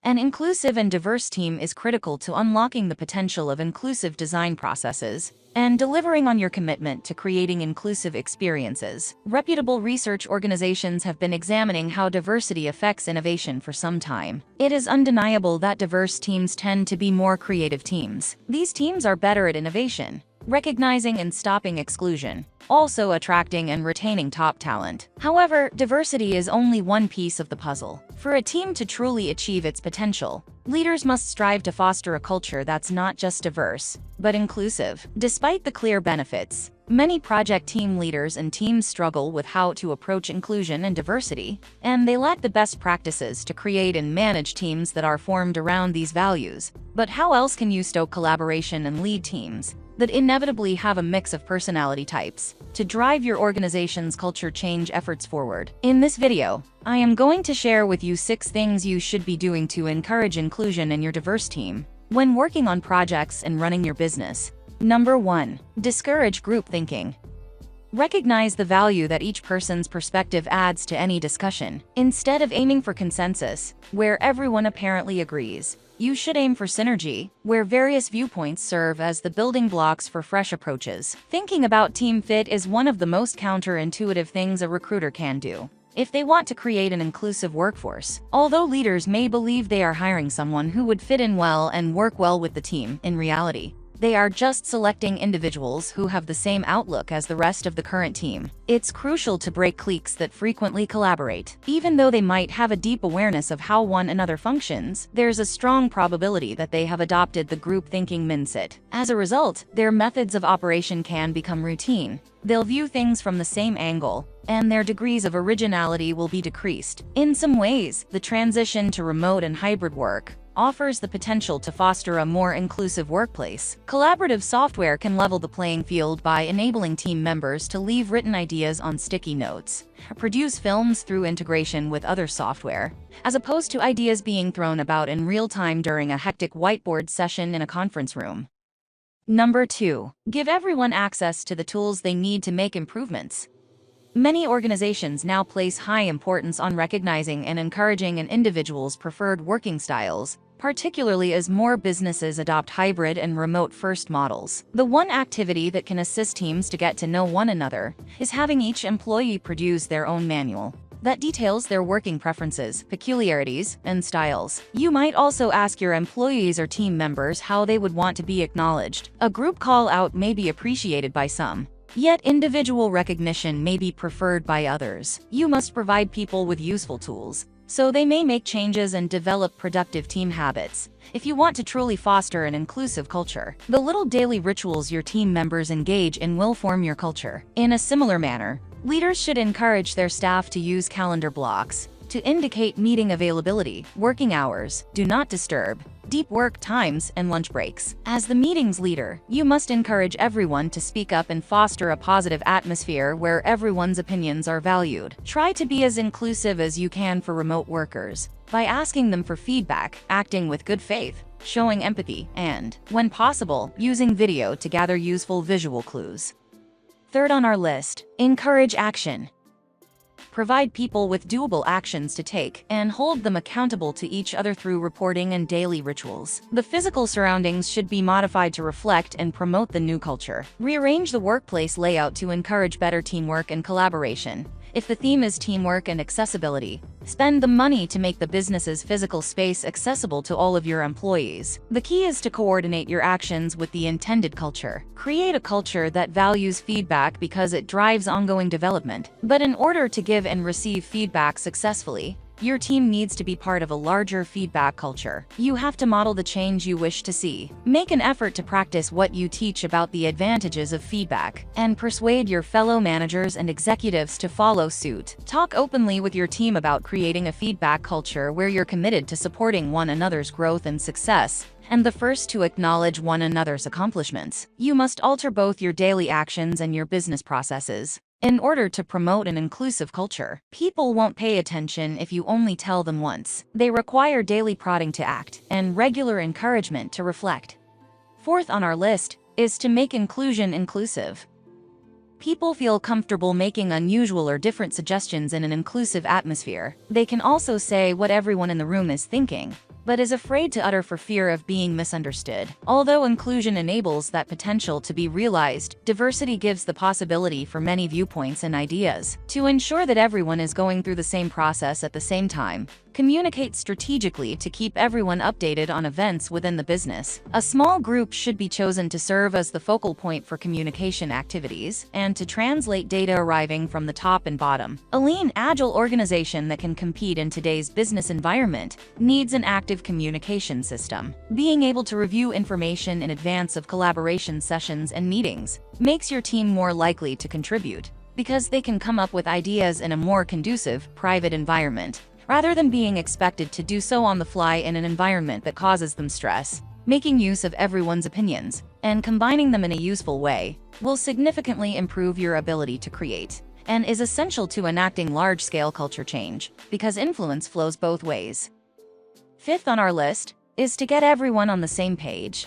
An inclusive and diverse team is critical to unlocking the potential of inclusive design processes and delivering on your commitment to creating inclusive experiences. Reputable research organizations have been examining how diversity affects innovation for some time. It is undeniable that diverse teams tend to be more creative teams. These teams are better at innovation, recognizing and stopping exclusion, also attracting and retaining top talent. However, diversity is only one piece of the puzzle. For a team to truly achieve its potential, leaders must strive to foster a culture that's not just diverse, but inclusive. Despite the clear benefits, many project team leaders and teams struggle with how to approach inclusion and diversity, and they lack the best practices to create and manage teams that are formed around these values. But how else can you stoke collaboration and lead teams that inevitably have a mix of personality types to drive your organization's culture change efforts forward? In this video, I am going to share with you 6 things you should be doing to encourage inclusion in your diverse team when working on projects and running your business. Number 1. Discourage group thinking. Recognize the value that each person's perspective adds to any discussion. Instead of aiming for consensus, where everyone apparently agrees, you should aim for synergy, where various viewpoints serve as the building blocks for fresh approaches. Thinking about team fit is one of the most counterintuitive things a recruiter can do if they want to create an inclusive workforce. Although leaders may believe they are hiring someone who would fit in well and work well with the team, in reality, they are just selecting individuals who have the same outlook as the rest of the current team. It's crucial to break cliques that frequently collaborate. Even though they might have a deep awareness of how one another functions, there's a strong probability that they have adopted the group thinking mindset. As a result, their methods of operation can become routine. They'll view things from the same angle, and their degrees of originality will be decreased. In some ways, the transition to remote and hybrid work offers the potential to foster a more inclusive workplace. Collaborative software can level the playing field by enabling team members to leave written ideas on sticky notes, produce films through integration with other software, as opposed to ideas being thrown about in real time during a hectic whiteboard session in a conference room. Number 2. Give everyone access to the tools they need to make improvements. Many organizations now place high importance on recognizing and encouraging an individual's preferred working styles, particularly as more businesses adopt hybrid and remote-first models. The one activity that can assist teams to get to know one another is having each employee produce their own manual that details their working preferences, peculiarities, and styles. You might also ask your employees or team members how they would want to be acknowledged. A group call-out may be appreciated by some, yet individual recognition may be preferred by others. You must provide people with useful tools, so they may make changes and develop productive team habits. If you want to truly foster an inclusive culture, the little daily rituals your team members engage in will form your culture. In a similar manner, leaders should encourage their staff to use calendar blocks to indicate meeting availability, working hours, do not disturb, deep work times, and lunch breaks. As the meeting's leader, you must encourage everyone to speak up and foster a positive atmosphere where everyone's opinions are valued. Try to be as inclusive as you can for remote workers by asking them for feedback, acting with good faith, showing empathy, and, when possible, using video to gather useful visual clues. Third on our list, encourage action. Provide people with doable actions to take and hold them accountable to each other through reporting and daily rituals. The physical surroundings should be modified to reflect and promote the new culture. Rearrange the workplace layout to encourage better teamwork and collaboration. If the theme is teamwork and accessibility, spend the money to make the business's physical space accessible to all of your employees. The key is to coordinate your actions with the intended culture. Create a culture that values feedback because it drives ongoing development. But in order to give and receive feedback successfully, your team needs to be part of a larger feedback culture. You have to model the change you wish to see. Make an effort to practice what you teach about the advantages of feedback, and persuade your fellow managers and executives to follow suit. Talk openly with your team about creating a feedback culture where you're committed to supporting one another's growth and success, and the first to acknowledge one another's accomplishments. You must alter both your daily actions and your business processes in order to promote an inclusive culture. People won't pay attention if you only tell them once. They require daily prodding to act and regular encouragement to reflect. Fourth on our list is to make inclusion inclusive. People feel comfortable making unusual or different suggestions in an inclusive atmosphere. They can also say what everyone in the room is thinking, but is afraid to utter for fear of being misunderstood. Although inclusion enables that potential to be realized, diversity gives the possibility for many viewpoints and ideas. To ensure that everyone is going through the same process at the same time, communicate strategically to keep everyone updated on events within the business. A small group should be chosen to serve as the focal point for communication activities and to translate data arriving from the top and bottom. A lean, agile organization that can compete in today's business environment needs an active communication system. Being able to review information in advance of collaboration sessions and meetings makes your team more likely to contribute, because they can come up with ideas in a more conducive, private environment, rather than being expected to do so on the fly in an environment that causes them stress. Making use of everyone's opinions and combining them in a useful way will significantly improve your ability to create, and is essential to enacting large-scale culture change, because influence flows both ways. Fifth on our list is to get everyone on the same page.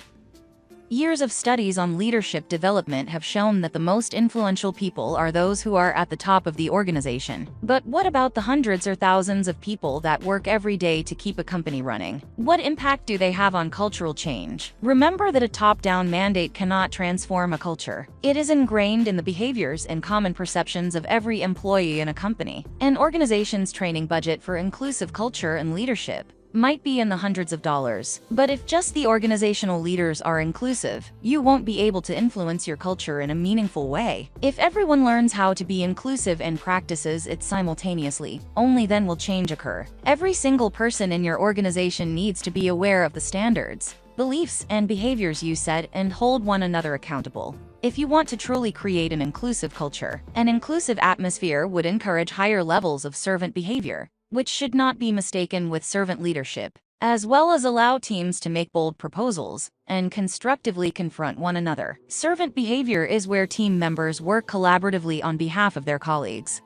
Years of studies on leadership development have shown that the most influential people are those who are at the top of the organization. But what about the hundreds or thousands of people that work every day to keep a company running? What impact do they have on cultural change? Remember that a top-down mandate cannot transform a culture. It is ingrained in the behaviors and common perceptions of every employee in a company. An organization's training budget for inclusive culture and leadership might be in the hundreds of dollars. But if just the organizational leaders are inclusive, you won't be able to influence your culture in a meaningful way. If everyone learns how to be inclusive and practices it simultaneously, only then will change occur. Every single person in your organization needs to be aware of the standards, beliefs, and behaviors you set and hold one another accountable. If you want to truly create an inclusive culture, an inclusive atmosphere would encourage higher levels of servant behavior, which should not be mistaken with servant leadership, as well as allow teams to make bold proposals and constructively confront one another. Servant behavior is where team members work collaboratively on behalf of their colleagues.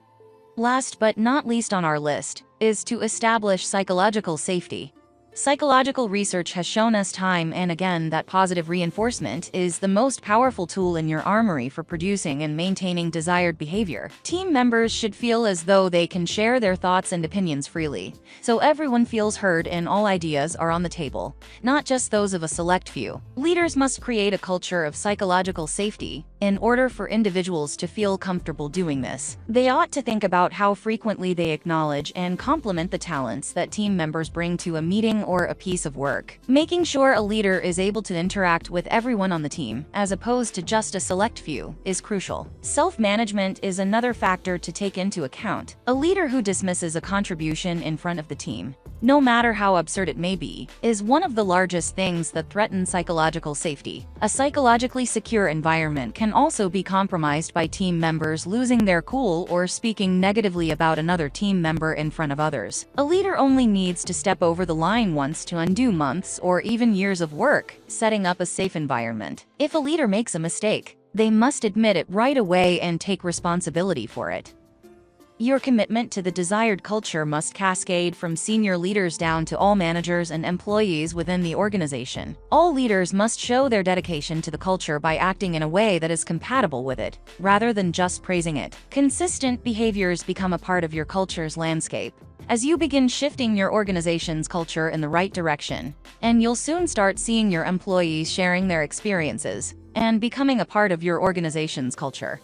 Last but not least on our list is to establish psychological safety. Psychological research has shown us time and again that positive reinforcement is the most powerful tool in your armory for producing and maintaining desired behavior. Team members should feel as though they can share their thoughts and opinions freely, so everyone feels heard and all ideas are on the table, not just those of a select few. Leaders must create a culture of psychological safety in order for individuals to feel comfortable doing this. They ought to think about how frequently they acknowledge and compliment the talents that team members bring to a meeting or a piece of work. Making sure a leader is able to interact with everyone on the team, as opposed to just a select few, is crucial. Self-management is another factor to take into account. A leader who dismisses a contribution in front of the team, no matter how absurd it may be, is one of the largest things that threaten psychological safety. A psychologically secure environment can also be compromised by team members losing their cool or speaking negatively about another team member in front of others. A leader only needs to step over the line once to undo months or even years of work, setting up a safe environment. If a leader makes a mistake, they must admit it right away and take responsibility for it. Your commitment to the desired culture must cascade from senior leaders down to all managers and employees within the organization. All leaders must show their dedication to the culture by acting in a way that is compatible with it, rather than just praising it. Consistent behaviors become a part of your culture's landscape as you begin shifting your organization's culture in the right direction, and you'll soon start seeing your employees sharing their experiences and becoming a part of your organization's culture.